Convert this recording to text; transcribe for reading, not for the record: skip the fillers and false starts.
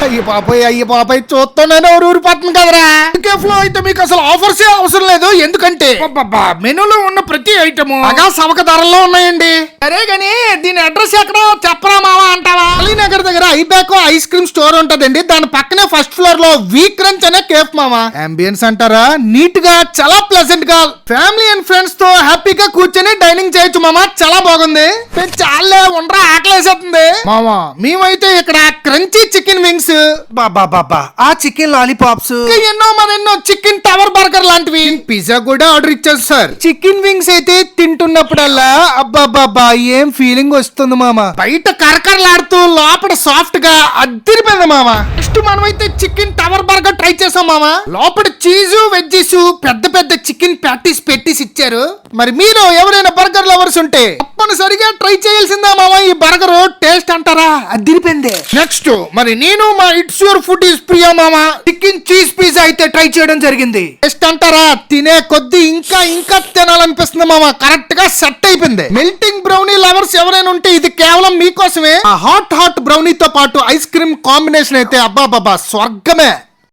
అయ్యి బాబాయ్ చూస్తున్నాను ఊరిపోతుంది కదరా. కేఫ్లో అయితే మీకు అసలు ఆఫర్స్ అవసరం లేదు, ఎందుకంటే మెనూలో ఉన్న ప్రతి ఐటమ్ బాగా సవక ధరల్లో ఉన్నాయండి. సరే గానీ దీని అడ్రస్ ఎక్కడ చెప్పరా మావా అంటావా? అలీనగర్ దగ్గర ఐబ్యాకో ఐస్ క్రీమ్ స్టోర్ ఉంటదండి, దాని పక్కనే ఫస్ట్ ఫ్లోర్ లో వీక్ క్రంచ్ అనే కేఫ్ మామా. అంబియన్స్ అంటారా, నీట్ గా చాలా ప్లెజెంట్ గా ఫ్యామిలీ అండ్ ఫ్రెండ్స్ తో హ్యాపీగా కూర్చొని డైనింగ్ చేయొచ్చు మామా. చాలా బాగుంది. చాలా ఉండరా ఆకలేసేస్తుంది మామా. మేమైతే ఇక్కడ క్రంచీ చికెన్ వింగ్స్, బాబా ఆ చికెన్ లాలీపాప్స్, ఎన్నో మరెన్నో చికెన్ టవర్ బర్గర్ లాంటివి, పిజ్జా కూడా ఆర్డర్ ఇచ్చారు సార్. చికెన్ వింగ్స్ అయితే తింటున్నప్పుడల్లా అబ్బాబాబా ఏం ఫీలింగ్ వస్తుంది మామా. బయట కరకరలాడుతూ లోపల సాఫ్ట్ గా అద్దరిపోయింది మామా. నెక్స్ట్ మనమైతే చికెన్ టవర్ బర్గర్ ట్రై చేసాం మామా. లోపల చీజు వెజ్జెస్ పెద్ద పెద్ద చికెన్ పెట్టీస్ ఇచ్చారు. మరి మీరు ఎవరైనా బర్గర్ లవర్స్ ఉంటే తప్పనిసరిగా ట్రై చేయాల్సిందా మామా ఈ బర్గర్. టేస్ట్ అంటారా అదిరిపోయింది. నెక్స్ట్ మరి నేను మా it's your food is Priya మామా చికెన్ చీజ్ పిజ్జా అయితే ట్రై చేయడం జరిగింది. టేస్ట్ అంటారా తినే కొద్ది ఇంకా తినాలనిపిస్తుంది మామా. కరెక్ట్ గా సెట్ అయిపోయింది. మెల్టింగ్ బ్రౌనీ లవర్స్ ఎవరైనా ఉంటే ఇది కేవలం మీకోసమే. ఆ హాట్ బ్రౌనీతో పాటు ఐస్ క్రీమ్ కాంబినేషన్ అయితే అబ్బాబాబా స్వర్గమే.